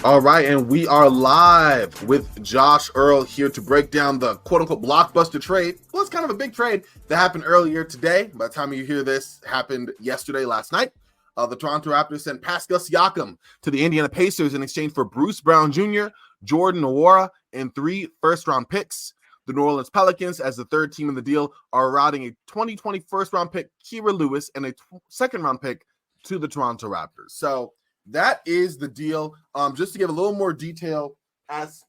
All right, and we are live with Josh Earl here to break down the quote-unquote blockbuster trade. Well, it's kind of a big trade that happened earlier today. By the time you hear this, happened yesterday, last night. The Toronto Raptors sent Pascal Siakam to the Indiana Pacers in exchange for Bruce Brown Jr., Jordan Nwora, and 3 first-round picks. The New Orleans Pelicans, as the third team in the deal, are routing a 2020 first-round pick, Kira Lewis, and a second-round pick to the Toronto Raptors. So that is the deal. Just to give a little more detail as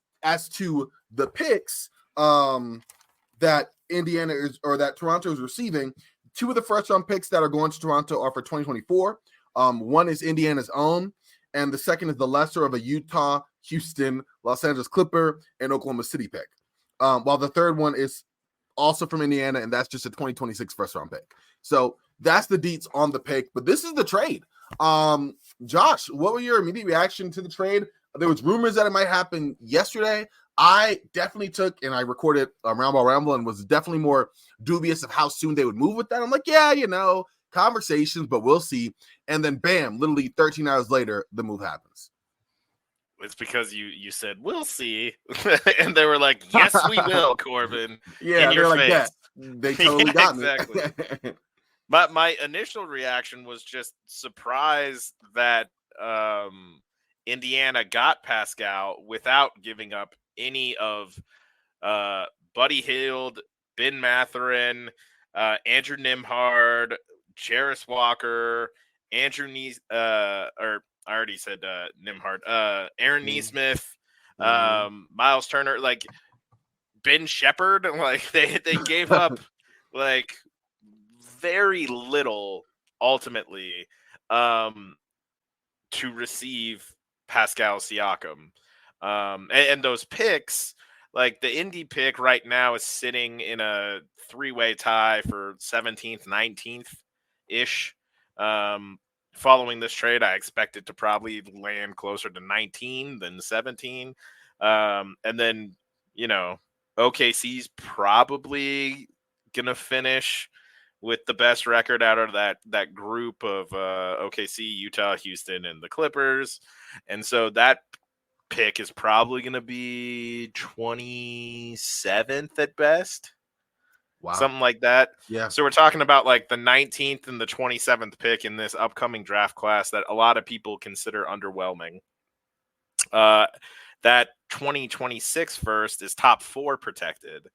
to the picks that Indiana is, or that Toronto is receiving. 2 of the first round picks that are going to Toronto are for 2024. One is Indiana's own, and the second is the lesser of a Utah, Houston, Los Angeles Clipper, and Oklahoma City pick. While the third one is also from Indiana, and that's just a 2026 first round pick. So that's the deets on the pick, but this is the trade. Josh, what were your immediate reaction to the trade? There was rumors that it might happen yesterday. I definitely took, and I recorded Round Ball Ramble, and was definitely more dubious of how soon they would move with that. I'm like, yeah, conversations, but we'll see. And then bam, literally 13 hours later, the move happens. It's because you said we'll see, and they were like, yes, we will, Corban. Yeah, in your they're face. Like that. They totally got exactly. me. But my initial reaction was just surprised that Indiana got Pascal without giving up any of Buddy Hield, Ben Mathurin, Andrew Nembhard, Jarris Walker, Andrew or I already said Nembhard, Aaron Nesmith, Miles Turner, like Ben Shepherd. Like they gave up like very little ultimately to receive Pascal Siakam. And those picks, like the Indy pick right now is sitting in a 3-way tie for 17th, 19th ish. Following this trade, I expect it to probably land closer to 19 than 17. And then, OKC's probably going to finish with the best record out of that group of OKC, Utah, Houston, and the Clippers. And so that pick is probably going to be 27th at best. Wow. Something like that. Yeah. So we're talking about like the 19th and the 27th pick in this upcoming draft class that a lot of people consider underwhelming. That 2026 first is top 4 protected.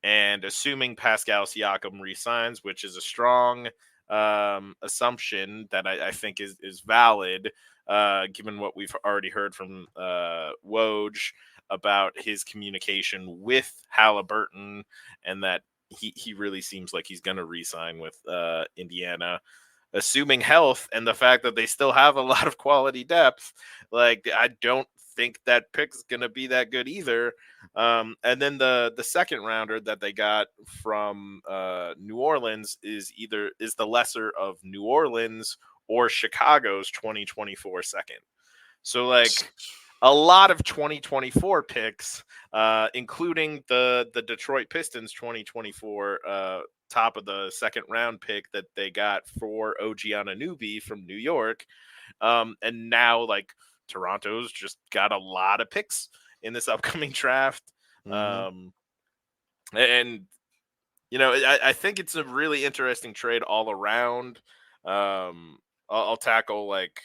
And assuming Pascal Siakam resigns, which is a strong assumption that I think is valid, given what we've already heard from Woj about his communication with Halliburton, and that he really seems like he's going to resign with Indiana. Assuming health and the fact that they still have a lot of quality depth, like I don't think that pick's going to be that good either. And then the second rounder that they got from New Orleans is the lesser of New Orleans or Chicago's 2024 second. So like a lot of 2024 picks, including the Detroit Pistons 2024 top of the second round pick that they got for OG Anunoby from New York. And now like Toronto's just got a lot of picks in this upcoming draft. And I think it's a really interesting trade all around. I'll tackle like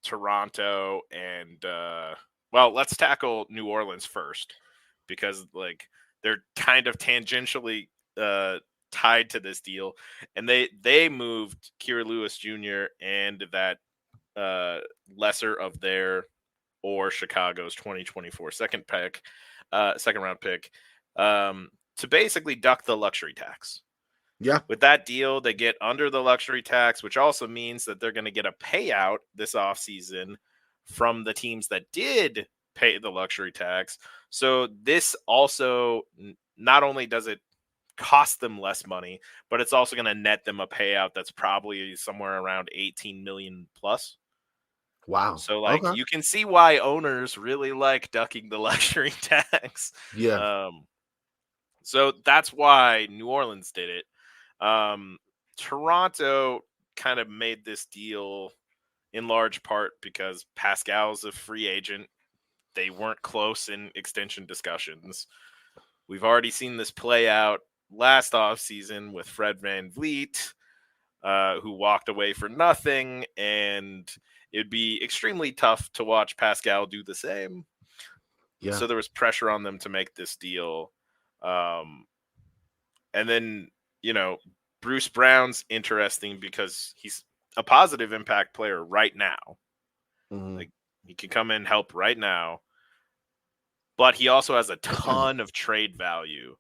Toronto and let's tackle New Orleans first, because like they're kind of tangentially tied to this deal, and they moved Kira Lewis Jr. and that lesser of their or Chicago's 2024 second round pick to basically duck the luxury tax. Yeah. With that deal, they get under the luxury tax, which also means that they're going to get a payout this offseason from the teams that did pay the luxury tax. So this also, not only does it cost them less money, but it's also going to net them a payout that's probably somewhere around 18 million plus. Wow. So like you can see why owners really like ducking the luxury tax. Yeah. So that's why New Orleans did it. Toronto kind of made this deal in large part because Pascal's a free agent. They weren't close in extension discussions. We've already seen this play out last offseason with Fred VanVleet, who walked away for nothing, and it'd be extremely tough to watch Pascal do the same. Yeah. So there was pressure on them to make this deal. And then, Bruce Brown's interesting because he's a positive impact player right now. Mm-hmm. Like, he can come in, help right now. But he also has a ton of trade value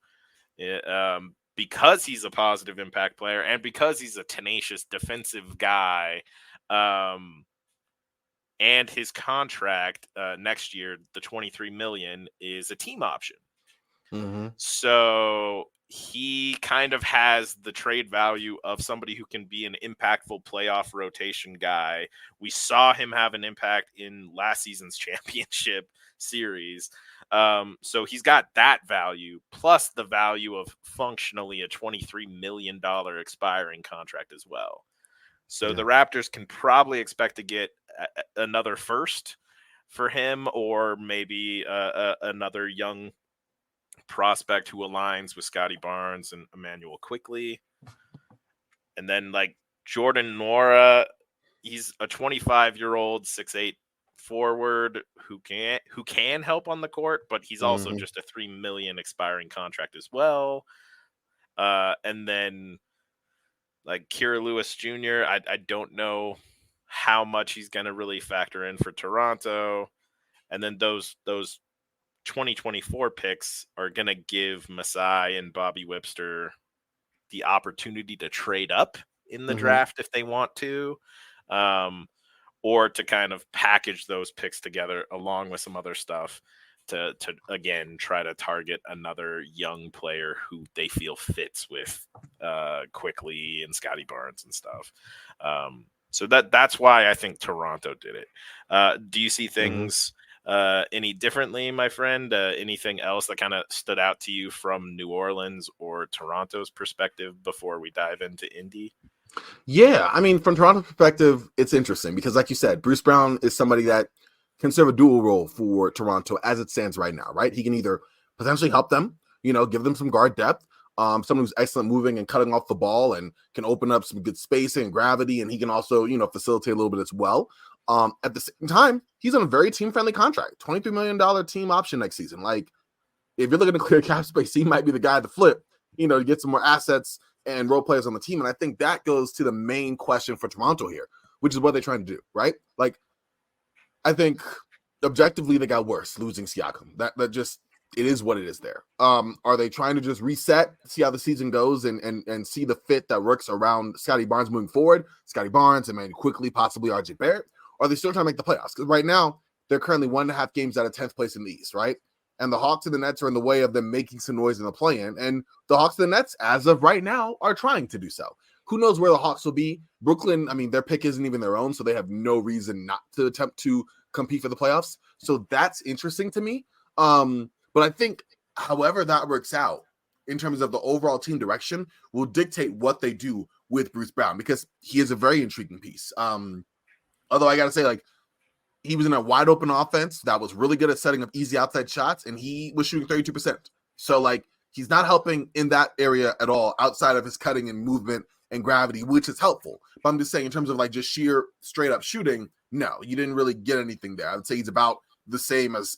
because he's a positive impact player and because he's a tenacious defensive guy. And his contract next year, the $23 million, is a team option. Mm-hmm. So he kind of has the trade value of somebody who can be an impactful playoff rotation guy. We saw him have an impact in last season's championship series. So he's got that value plus the value of functionally a $23 million expiring contract as well. So the Raptors can probably expect to get another first for him, or maybe another young prospect who aligns with Scotty Barnes and Emmanuel Quickley. And then like Jordan Nwora, he's a 25-year-old 6'8" forward who can help on the court, but he's also just a $3 million expiring contract as well. And then like Kira Lewis Jr., I don't know how much he's going to really factor in for Toronto. And then those 2024 picks are going to give Masai and Bobby Webster the opportunity to trade up in the draft if they want to, or to kind of package those picks together along with some other stuff to again try to target another young player who they feel fits with Quickly and Scotty Barnes and stuff. So that's why I think Toronto did it. Do you see things any differently, my friend? Anything else that kind of stood out to you from New Orleans or Toronto's perspective before we dive into Indy? Yeah, I mean, from Toronto's perspective, it's interesting because, like you said, Bruce Brown is somebody that can serve a dual role for Toronto as it stands right now, right? He can either potentially help them, give them some guard depth, someone who's excellent moving and cutting off the ball and can open up some good spacing and gravity, and he can also, facilitate a little bit as well. At the same time, he's on a very team-friendly contract, $23 million team option next season. Like, if you're looking to clear cap space, he might be the guy to flip, to get some more assets and role players on the team. And I think that goes to the main question for Toronto here, which is what they're trying to do, right? Like, I think objectively they got worse losing Siakam. That just, it is what it is there. Are they trying to just reset, see how the season goes and see the fit that works around Scotty Barnes moving forward? Scotty Barnes and Quickly, possibly RJ Barrett. Or are they still trying to make the playoffs? Because right now they're currently 1.5 games out of 10th place in the East, right? And the Hawks and the Nets are in the way of them making some noise in the play-in. And the Hawks and the Nets, as of right now, are trying to do so. Who knows where the Hawks will be? Brooklyn, I mean, their pick isn't even their own, so they have no reason not to attempt to compete for the playoffs. So that's interesting to me. But I think however that works out in terms of the overall team direction will dictate what they do with Bruce Brown, because he is a very intriguing piece. Although I got to say, like, he was in a wide open offense that was really good at setting up easy outside shots, and he was shooting 32%. So, like, he's not helping in that area at all outside of his cutting and movement and gravity, which is helpful. But I'm just saying, in terms of like just sheer straight up shooting, no, you didn't really get anything there. I would say he's about the same as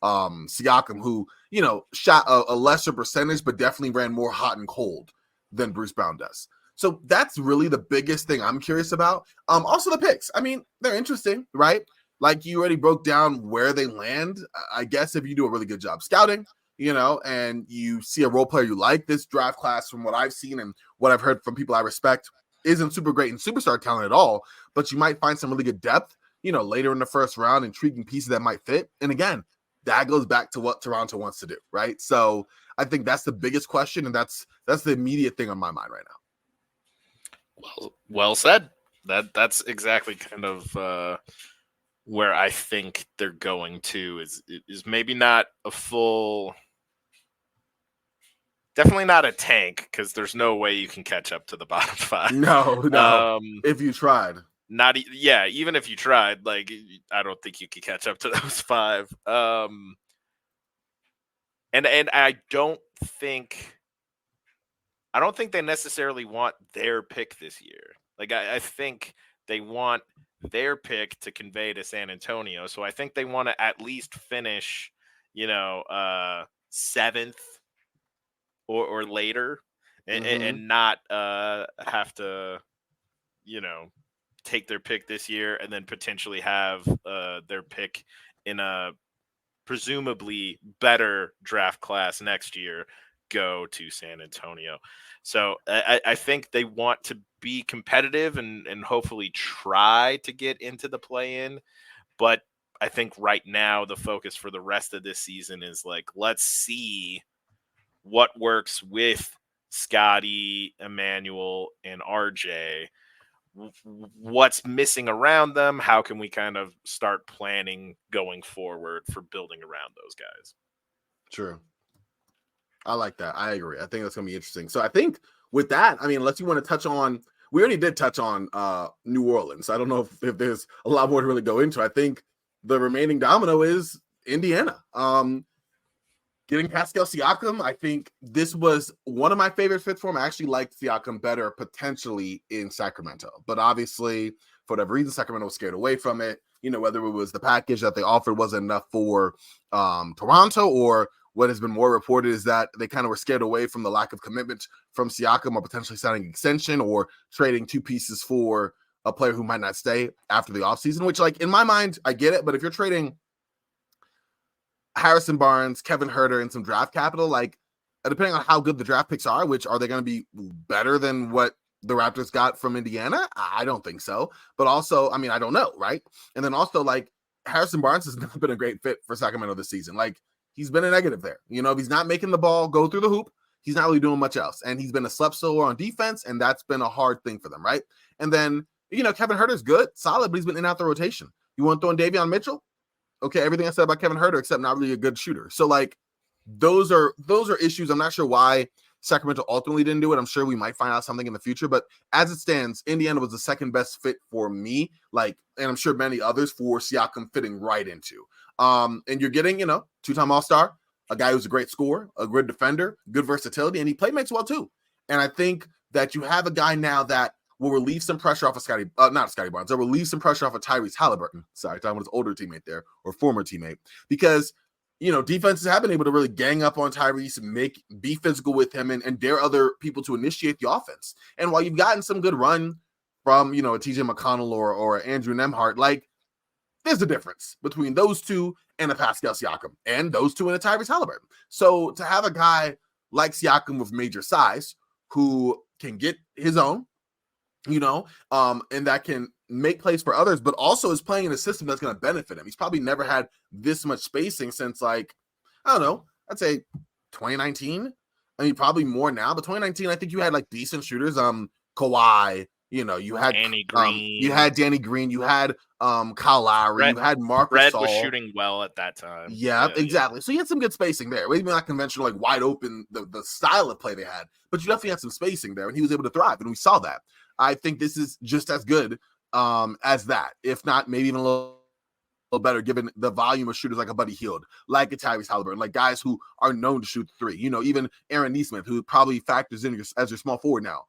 Siakam, who, shot a lesser percentage, but definitely ran more hot and cold than Bruce Brown does. So that's really the biggest thing I'm curious about. Also the picks. I mean, they're interesting, right? Like, you already broke down where they land. I guess if you do a really good job scouting, and you see a role player you like, this draft class, from what I've seen and what I've heard from people I respect, isn't super great in superstar talent at all, but you might find some really good depth, later in the first round, intriguing pieces that might fit. And again, that goes back to what Toronto wants to do, right? So I think that's the biggest question, and that's the immediate thing on my mind right now. Well said. That's exactly kind of where I think they're going to is maybe not a full, definitely not a tank, because there's no way you can catch up to the bottom five. No. If you tried. even if you tried, like, I don't think you could catch up to those 5. And I don't think they necessarily want their pick this year. Like, I think they want their pick to convey to San Antonio. So I think they want to at least finish, 7th or later, and not have to, take their pick this year and then potentially have their pick in a presumably better draft class next year go to San Antonio. So I think they want to be competitive and hopefully try to get into the play-in. But I think right now the focus for the rest of this season is like, let's see what works with Scotty, Emmanuel, and RJ. What's missing around them? How can we kind of start planning going forward for building around those guys? True. I like that. I agree. I think that's going to be interesting. So I think with that, I mean, unless you want to touch on, we already did touch on New Orleans. I don't know if there's a lot more to really go into. I think the remaining domino is Indiana. Getting Pascal Siakam, I think this was one of my favorite fits for him. I actually liked Siakam better potentially in Sacramento. But obviously, for whatever reason, Sacramento was scared away from it. Whether it was the package that they offered wasn't enough for Toronto, or what has been more reported is that they kind of were scared away from the lack of commitment from Siakam, or potentially signing an extension or trading 2 pieces for a player who might not stay after the offseason, which, like, in my mind, I get it. But if you're trading Harrison Barnes, Kevin Huerter, and some draft capital, like, depending on how good the draft picks are, which are they going to be better than what the Raptors got from Indiana? I don't think so. But also, I mean, I don't know, right? And then also, like, Harrison Barnes has not been a great fit for Sacramento this season. Like, he's been a negative there. If he's not making the ball go through the hoop, he's not really doing much else. And he's been a slep storer on defense, and that's been a hard thing for them, right? And then, Kevin Huerter's good, solid, but he's been in and out the rotation. You want to throw in Davion Mitchell? Okay, everything I said about Kevin Huerter, except not really a good shooter. So, like, those are issues. I'm not sure why Sacramento ultimately didn't do it. I'm sure we might find out something in the future. But as it stands, Indiana was the second best fit for me, like, and I'm sure many others, for Siakam fitting right into. And you're getting, 2-time All-Star, a guy who's a great scorer, a good defender, good versatility, and he playmates well too. And I think that you have a guy now that will relieve some pressure off of not Scotty Barnes. They'll relieve some pressure off of Tyrese Halliburton. Sorry, talking about his older teammate there, or former teammate, because defenses have been able to really gang up on Tyrese and be physical with him and dare other people to initiate the offense. And while you've gotten some good run from a TJ McConnell or Andrew Nembhard, like, there's a difference between those two and a Pascal Siakam, and those two and a Tyrese Halliburton. So to have a guy like Siakam with major size who can get his own, and that can make plays for others, but also is playing in a system that's going to benefit him. He's probably never had this much spacing since, like, I don't know, I'd say 2019. I mean, probably more now, but 2019, I think you had, like, decent shooters. Kawhi, you had Danny Green. You had Danny Green. You had Kyle Lowry. You had Marcus Red Gasol. was shooting well at that time. Yeah, exactly. So you had some good spacing there. Maybe not conventional, like, wide open, the style of play they had, but you definitely had some spacing there, and he was able to thrive, and we saw that. I think this is just as good as that, if not maybe even a little better, given the volume of shooters like a Buddy Hield, like a Tyrese Halliburton, like guys who are known to shoot 3. Even Aaron Nesmith, who probably factors in as your small forward now.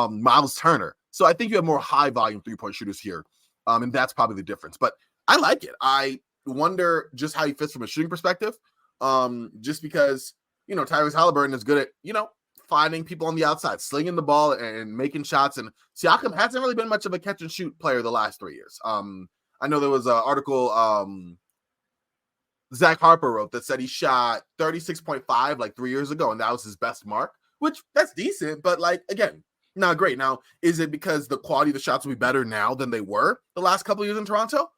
Miles Turner. So I think you have more high volume 3-point shooters here, and that's probably the difference. But I like it. I wonder just how he fits from a shooting perspective, just because Tyrese Halliburton is good at finding people on the outside, slinging the ball and making shots. And Siakam hasn't really been much of a catch and shoot player the last 3 years. I know there was an article Zach Harper wrote that said he shot 36.5 like 3 years ago, and that was his best mark, which that's decent. But, like, again, not great. Now, is it because the quality of the shots will be better now than they were the last couple of years in Toronto?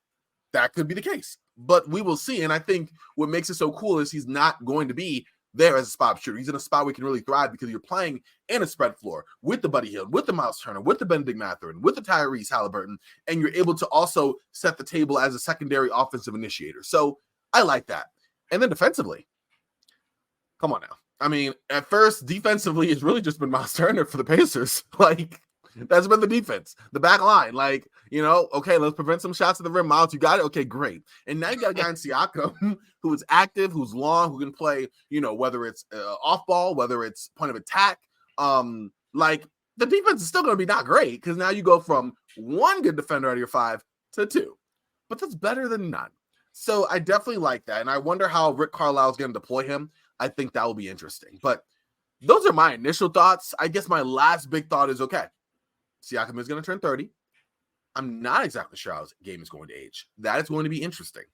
That could be the case, but we will see. And I think what makes it so cool is he's not going to be there as a spot shooter. He's in a spot where he can really thrive because you're playing in a spread floor with the Buddy Hield, with the Miles Turner, with the Benedict Mathurin, with the Tyrese Halliburton, and you're able to also set the table as a secondary offensive initiator. So I like that. And then defensively, come on now. I mean, at first, defensively, it's really just been Miles Turner for the Pacers. Like, That's been the defense, the back line. Like, okay, let's prevent some shots at the rim. Miles, you got it? Okay, great. And now you got a guy in Siakam who is active, who's long, who can play, whether it's off ball, whether it's point of attack. Like, the defense is still going to be not great because now you go from one good defender out of your 5 to 2. But that's better than none. So I definitely like that. And I wonder how Rick Carlisle is going to deploy him. I think that will be interesting. But those are my initial thoughts. I guess my last big thought is, okay, Siakam is going to turn 30. I'm not exactly sure how his game is going to age. That is going to be interesting.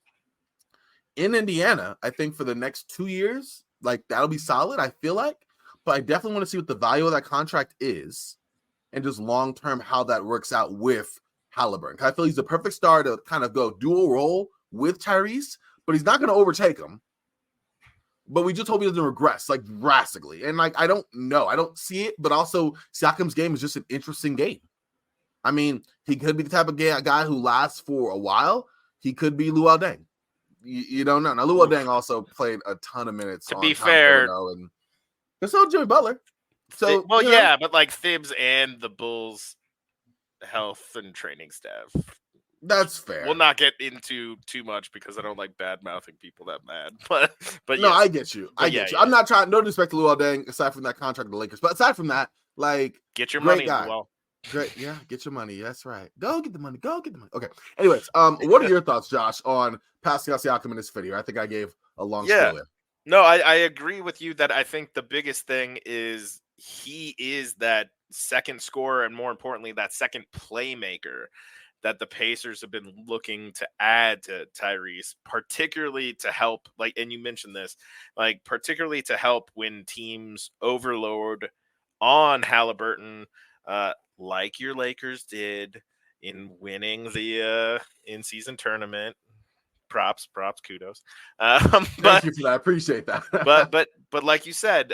In Indiana, I think for the next 2 years, like that'll be solid, I feel like. But I definitely want to see what the value of that contract is and just long-term how that works out with Halliburton. I feel he's the perfect star to kind of go dual role with Tyrese, but he's not going to overtake him. But we just hope he doesn't regress like drastically. And like, I don't know. I don't see it, but also Siakam's game is just an interesting game. I mean, he could be the type of guy who lasts for a while. He could be Luol Deng. You don't know. Now, Luol Deng also played a ton of minutes. To be fair, and so Jimmy Butler. So yeah, but like Thibs and the Bulls' health and training staff. That's fair. We'll not get into too much because I don't like bad mouthing people that mad. But no, yes. I get you. I get you. I'm not trying. No disrespect to Luol Deng, aside from that contract with the Lakers. But aside from that, like, get your great money. Guy. Well, great, yeah, get your money. That's right. Go get the money. Go get the money. Okay. Anyways, what are your thoughts, Josh, on Pascal Siakam and his video? I think I gave a long spiel there. No, I agree with you that I think the biggest thing is he is that second scorer and more importantly, that second playmaker that the Pacers have been looking to add to Tyrese, particularly to help, like, and you mentioned this, like, particularly to help when teams overload on Halliburton, like your Lakers did in winning the in-season tournament. Props, kudos. Thank you for that. I appreciate that. but like you said,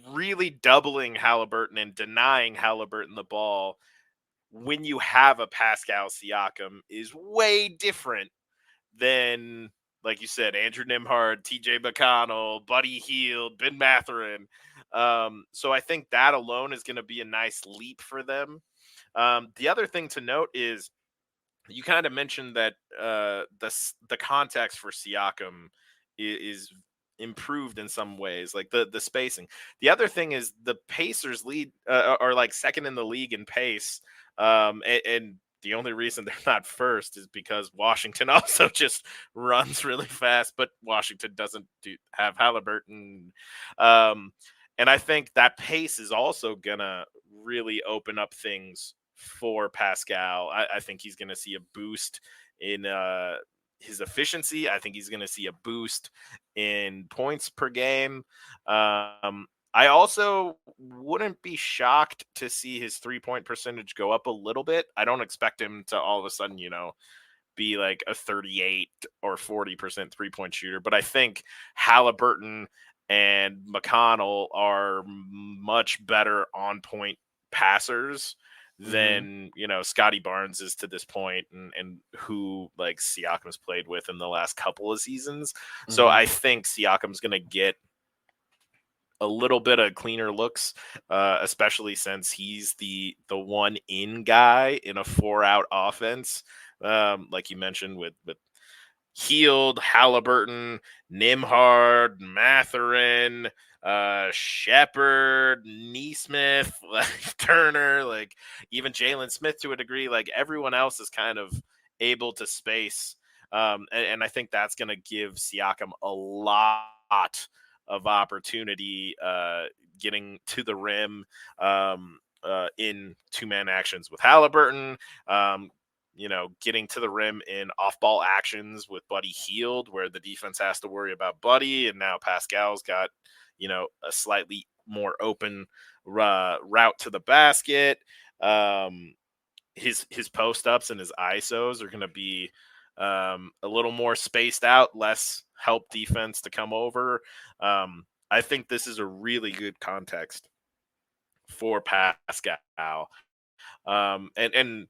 really doubling Halliburton and denying Halliburton the ball when you have a Pascal Siakam is way different than, like you said, Andrew Nembhard, TJ McConnell, Buddy Hield, Ben Mathurin. So I think that alone is going to be a nice leap for them. The other thing to note is you kind of mentioned that the context for Siakam is improved in some ways, like the spacing. The other thing is the Pacers lead are like second in the league in pace. And the only reason they're not first is because Washington also just runs really fast, but Washington doesn't have Halliburton. And I think that pace is also going to really open up things for Pascal. I think he's going to see a boost in his efficiency. I think he's going to see a boost in points per game. I also wouldn't be shocked to see his 3-point percentage go up a little bit. I don't expect him to all of a sudden, be like a 38 or 40% 3-point shooter. But I think Halliburton and McConnell are much better on-point passers than, Scotty Barnes is to this point and who like Siakam's played with in the last couple of seasons. So I think Siakam's going to get a little bit of cleaner looks, especially since he's the one in guy in a 4-out offense. Like you mentioned with Hield, Halliburton, Nembhard, Mathurin, Shepherd, Neesmith, like Turner, like even Jalen Smith to a degree, like everyone else is kind of able to space. And I think that's going to give Siakam a lot of opportunity getting to the rim in two-man actions with Halliburton, getting to the rim in off-ball actions with Buddy Hield, where the defense has to worry about Buddy, and now Pascal's got, a slightly more open route to the basket. His post-ups and his ISOs are going to be a little more spaced out, less help defense to come over. I think this is a really good context for Pascal. And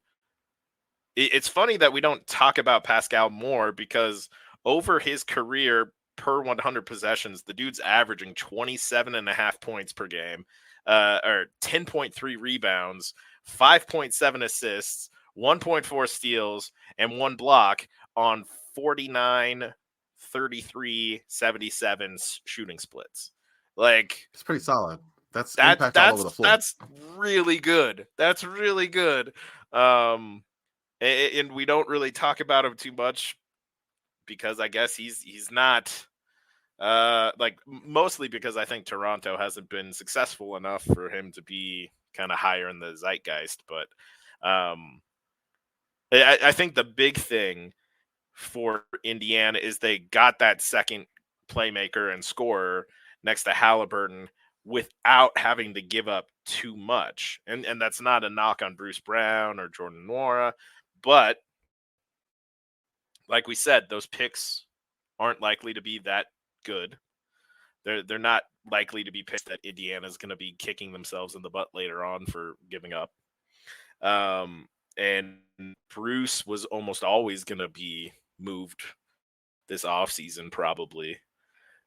it's funny that we don't talk about Pascal more because over his career per 100 possessions, the dude's averaging 27.5 points per game, or 10.3 rebounds, 5.7 assists, 1.4 steals, and 1 block on 49, 33, 77 shooting splits. Like, It's pretty solid. That's impact all over the floor. that's really good. That's really good. And we don't really talk about him too much because I guess he's not like, mostly because I think Toronto hasn't been successful enough for him to be kind of higher in the zeitgeist. But I think the big thing for Indiana is they got that second playmaker and scorer next to Halliburton without having to give up too much. And that's not a knock on Bruce Brown or Jordan Nwora, but like we said, those picks aren't likely to be that good. They're not likely to be picks that Indiana's going to be kicking themselves in the butt later on for giving up. And Bruce was almost always going to be moved this offseason, probably.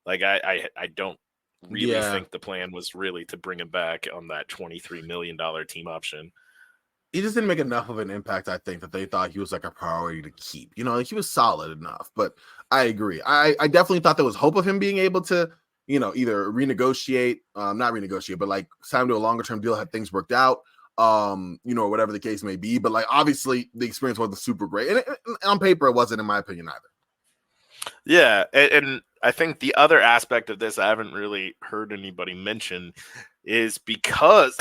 Like, I don't really think the plan was really to bring him back on that $23 million team option. He just didn't make enough of an impact, I think, that they thought he was like a priority to keep. You know, like, he was solid enough, but I agree. I definitely thought there was hope of him being able to, you know, either renegotiate, not renegotiate, but like sign to a longer term deal had things worked out, you know, whatever the case may be. But like, obviously the experience wasn't super great. And on paper, it wasn't, in my opinion, either. Yeah. And I think the other aspect of this I haven't really heard anybody mention is because,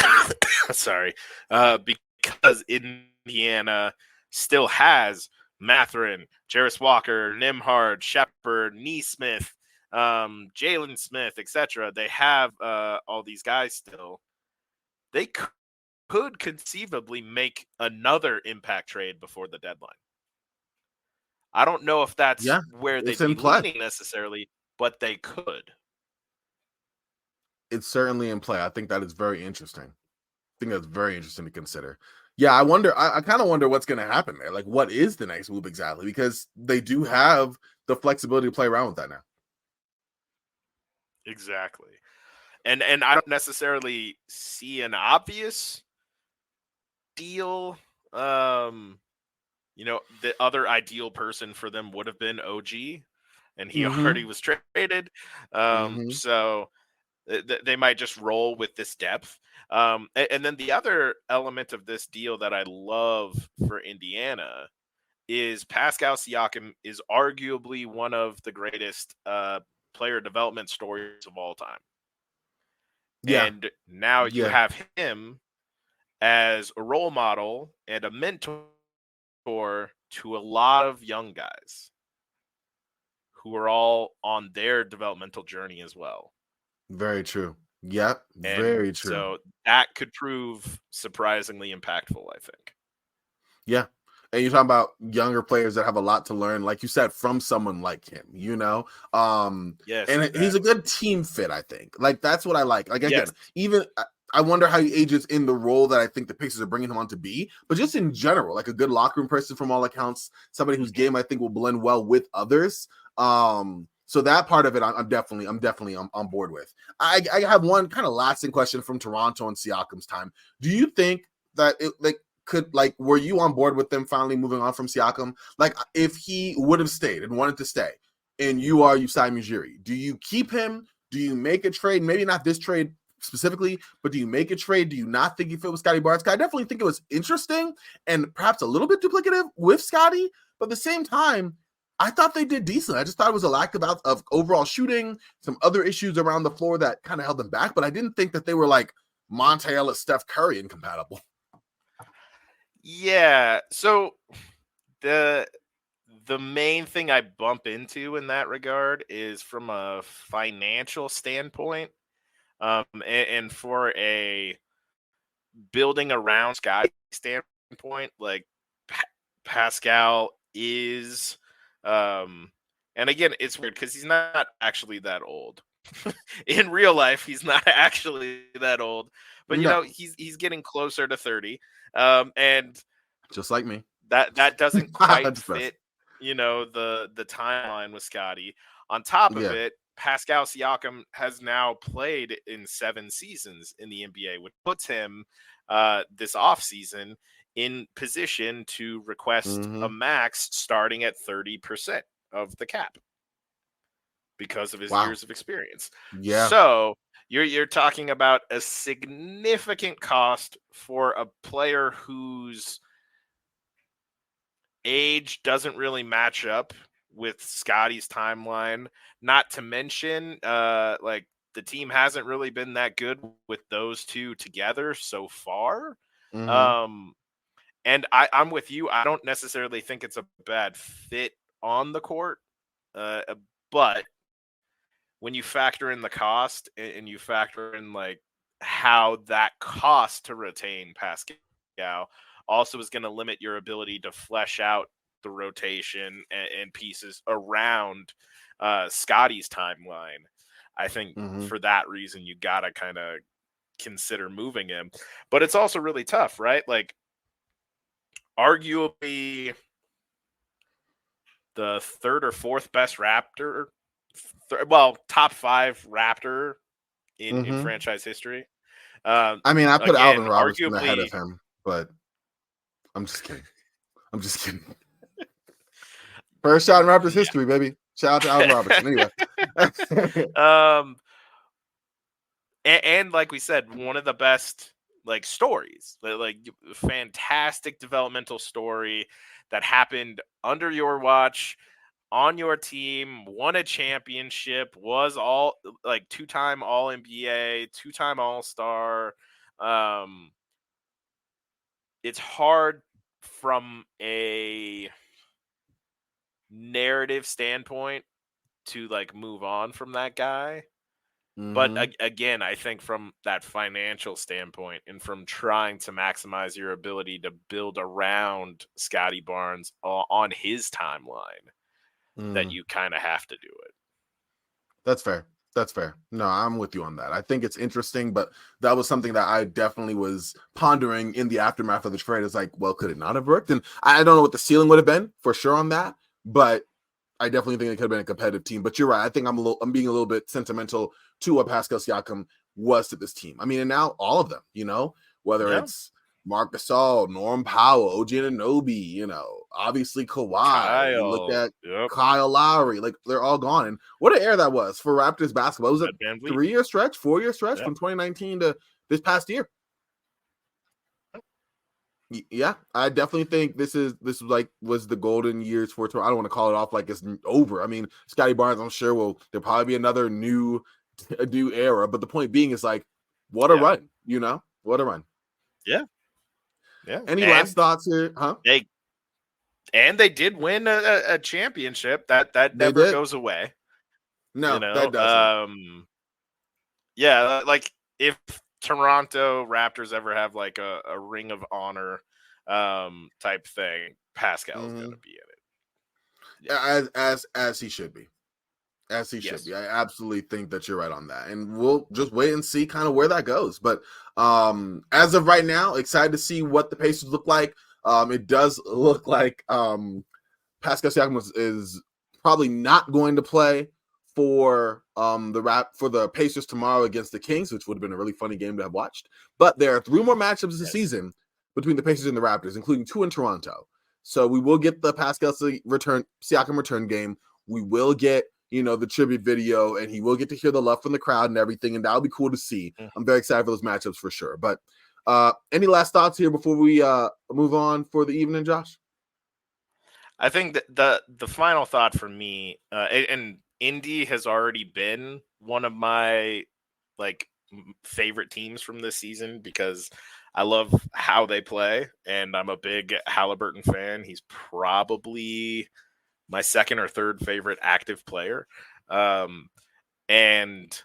because Indiana still has Mathurin, Jarris Walker, Nimhard, Shepard, Neesmith, Jalen Smith, etc. They have all these guys still. They could conceivably make another impact trade before the deadline. I don't know if that's where they'd be leaning necessarily, but they could. It's certainly in play. I think that is very interesting. I think that's very interesting to consider. Yeah, I wonder. I kind of wonder what's going to happen there. Like, what is the next move exactly? Because they do have the flexibility to play around with that now. Exactly. And I don't necessarily see an obvious deal. You know, the other ideal person for them would have been OG, and he already was traded. So they might just roll with this depth. And then the other element of this deal that I love for Indiana is Pascal Siakam is arguably one of the greatest player development stories of all time. Yeah. And now you have him as a role model and a mentor to a lot of young guys who are all on their developmental journey as well. Very true. Yep. Very true. So that could prove surprisingly impactful, I think. Yeah. And you're talking about younger players that have a lot to learn, like you said, from someone like him, you know? Yes. And he's a good team fit, I think. Like, that's what I like. Like, again, even I wonder how he ages in the role that I think the Pacers are bringing him on to be, but just in general, like a good locker room person from all accounts, somebody whose game I think will blend well with others. So that part of it, I'm definitely on board with. I have one kind of lasting question from Toronto and Siakam's time. Do you think that it were you on board with them finally moving on from Siakam? Like, if he would have stayed and wanted to stay, and you are Usai Ujiri, do you keep him? Do you make a trade? Maybe not this trade specifically, but do you make a trade? Do you not think you fit with Scotty Barnes? I definitely think it was interesting and perhaps a little bit duplicative with Scotty, but at the same time, I thought they did decent. I just thought it was a lack of overall shooting, some other issues around the floor that kind of held them back, but I didn't think that they were like Monte Ellis, Steph Curry incompatible. Yeah, so the main thing I bump into in that regard is from a financial standpoint, and for a building around Scotty standpoint, like Pascal is, and again, it's weird because he's not actually that old. In real life, he's not actually that old, but you know, he's getting closer to 30, and just like me, that doesn't quite fit, you know, the timeline with Scotty. On top of it, Pascal Siakam has now played in 7 seasons in the NBA, which puts him this offseason in position to request a max starting at 30% of the cap because of his Wow. years of experience. Yeah. So you're talking about a significant cost for a player whose age doesn't really match up with Scotty's timeline. Not to mention, like the team hasn't really been that good with those two together so far. And I'm with you. I don't necessarily think it's a bad fit on the court, but when you factor in the cost and you factor in like how that cost to retain Pascal also is going to limit your ability to flesh out the rotation and pieces around Scotty's timeline. I think for that reason, you got to kind of consider moving him. But it's also really tough, right? Like, arguably the third or fourth best Raptor, top 5 Raptor in franchise history. I mean, I put Again, Alvin Robertson ahead arguably, of him, but I'm just kidding. I'm just kidding. First shot in Raptors history, baby. Shout out to Alvin Robertson. Anyway. And like we said, one of the best like stories, like fantastic developmental story that happened under your watch, on your team, won a championship, was all like 2-time All NBA, 2-time All Star. It's hard from a narrative standpoint to like move on from that guy. But again, I think from that financial standpoint and from trying to maximize your ability to build around Scotty Barnes on his timeline, that you kind of have to do it. That's fair. That's fair. No, I'm with you on that. I think it's interesting, but that was something that I definitely was pondering in the aftermath of the trade. It's like, well, could it not have worked? And I don't know what the ceiling would have been for sure on that, but I definitely think it could have been a competitive team. But you're right. I think I'm being a little bit sentimental to what Pascal Siakam was to this team. I mean, and now all of them, whether it's Marc Gasol, Norm Powell, OG Anunoby, obviously Kawhi. You look at Kyle Lowry, like they're all gone. And what an era that was for Raptors basketball. It was a 3-year stretch, 4-year stretch from 2019 to this past year. Yeah, I definitely think this was the golden years for Toronto. I don't want to call it off like it's over. I mean, Scotty Barnes, I'm sure there'll probably be another new era. But the point being is like, what a run, what a run. Yeah. Any last thoughts here? Huh? They did win a championship that never goes away. No, that doesn't. Yeah, like if Toronto Raptors ever have like a Ring of Honor type thing, Pascal's gonna be in it. Yeah. As he should be. As he should be. I absolutely think that you're right on that. And we'll just wait and see kind of where that goes. But as of right now, excited to see what the Pacers look like. It does look like Pascal Siakam is probably not going to play for the Pacers tomorrow against the Kings, which would have been a really funny game to have watched. But there are 3 more matchups this season between the Pacers and the Raptors, including 2 in Toronto. So we will get the Pascal Siakam return game. We will get the tribute video, and he will get to hear the love from the crowd and everything, and that'll be cool to see. I'm very excited for those matchups for sure. But any last thoughts here before we move on for the evening, Josh? I think that the final thought for me, and Indy has already been one of my like favorite teams from this season because I love how they play, and I'm a big Halliburton fan. He's probably my second or third favorite active player. And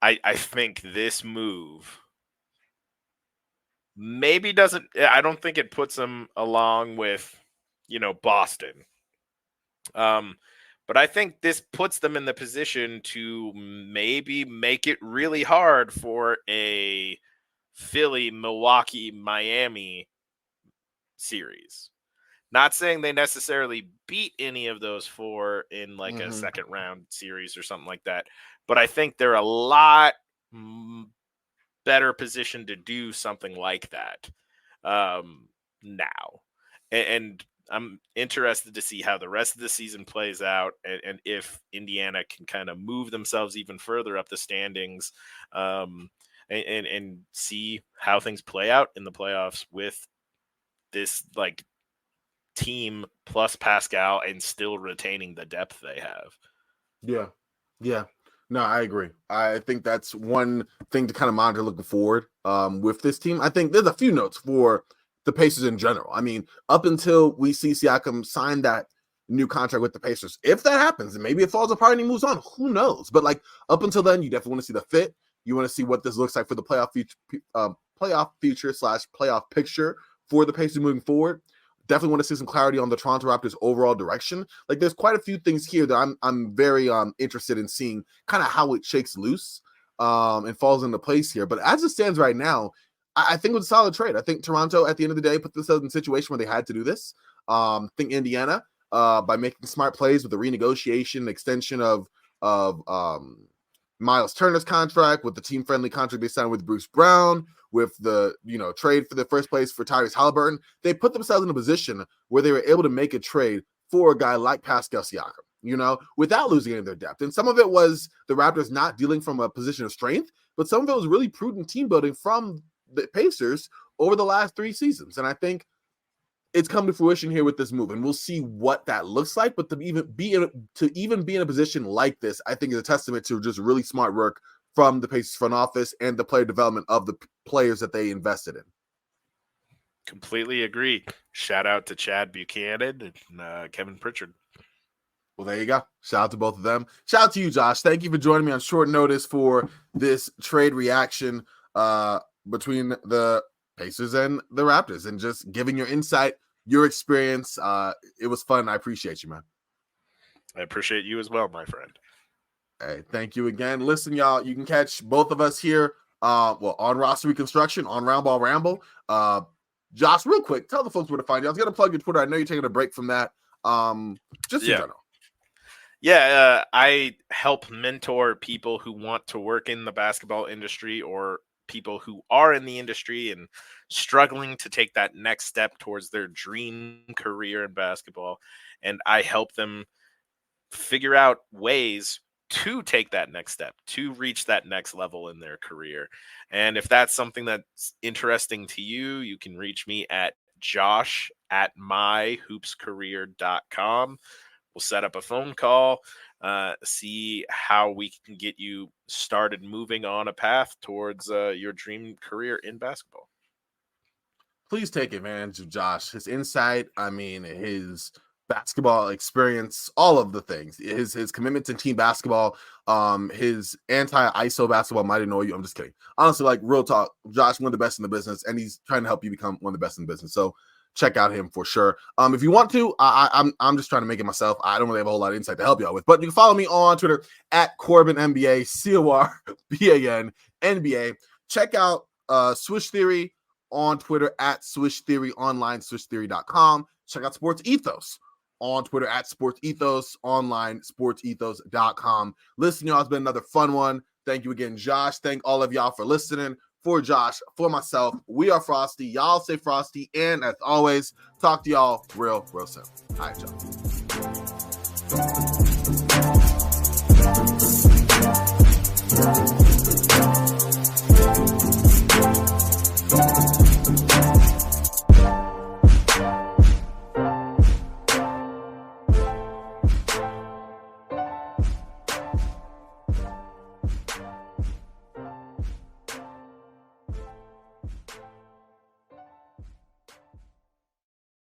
I think this move maybe I don't think it puts him along with, Boston. But I think this puts them in the position to maybe make it really hard for a Philly, Milwaukee, Miami series. Not saying they necessarily beat any of those 4 in like a Mhm. second round series or something like that, but I think they're a lot better positioned to do something like that now. And I'm interested to see how the rest of the season plays out, and if Indiana can kind of move themselves even further up the standings, and see how things play out in the playoffs with this like team plus Pascal and still retaining the depth they have. Yeah. Yeah. No, I agree. I think that's one thing to kind of monitor looking forward with this team. I think there's a few notes for the Pacers in general. I mean, up until we see Siakam sign that new contract with the Pacers, if that happens, and maybe it falls apart and he moves on, who knows? But like up until then, you definitely want to see the fit. You want to see what this looks like for the playoff future / playoff picture for the Pacers moving forward. Definitely want to see some clarity on the Toronto Raptors' overall direction. Like, there's quite a few things here that I'm very interested in seeing kind of how it shakes loose and falls into place here. But as it stands right now, I think it was a solid trade. I think Toronto, at the end of the day, put themselves in a situation where they had to do this. I think Indiana, by making smart plays with the renegotiation, extension of Miles Turner's contract, with the team-friendly contract they signed with Bruce Brown, with the trade for the first place for Tyrese Halliburton, they put themselves in a position where they were able to make a trade for a guy like Pascal Siakam, without losing any of their depth. And some of it was the Raptors not dealing from a position of strength, but some of it was really prudent team building from the Pacers over the last 3 seasons. And I think it's come to fruition here with this move, and we'll see what that looks like. But to even be in a position like this, I think is a testament to just really smart work from the Pacers front office and the player development of the players that they invested in. Completely agree. Shout out to Chad Buchanan and Kevin Pritchard. Well, there you go. Shout out to both of them. Shout out to you, Josh. Thank you for joining me on short notice for this trade reaction between the Pacers and the Raptors, and just giving your insight, your experience. It was fun. I appreciate you, man. I appreciate you as well, my friend. Hey, thank you again. Listen, y'all, you can catch both of us here on Roster Reconstruction, on Round Ball Ramble. Josh, real quick, tell the folks where to find you. I was going to plug your Twitter. I know you're taking a break from that. Just in general. Yeah, I help mentor people who want to work in the basketball industry, or people who are in the industry and struggling to take that next step towards their dream career in basketball. And I help them figure out ways to take that next step, to reach that next level in their career. And if that's something that's interesting to you, you can reach me at josh@myhoopscareer.com. We'll set up a phone call, see how we can get you started moving on a path towards your dream career in basketball. Please take advantage of Josh, his insight. I mean, his basketball experience, all of the things, his commitment to team basketball, his anti-ISO basketball might annoy you. I'm just kidding. Honestly, like, real talk, Josh, one of the best in the business, and he's trying to help you become one of the best in the business. So check out him for sure. If you want to, I'm just trying to make it myself. I don't really have a whole lot of insight to help y'all with, but you can follow me on Twitter at Corban NBA, CORBAN NBA. Check out Swish Theory on Twitter at Swish Theory Online, swishtheory.com. Check out Sports Ethos on Twitter at Sports Ethos Online, sportsethos.com. Listen, y'all, it's been another fun one. Thank you again, Josh. Thank all of y'all for listening. For Josh, for myself, we are Frosty. Y'all stay frosty. And as always, talk to y'all real soon. All right, y'all.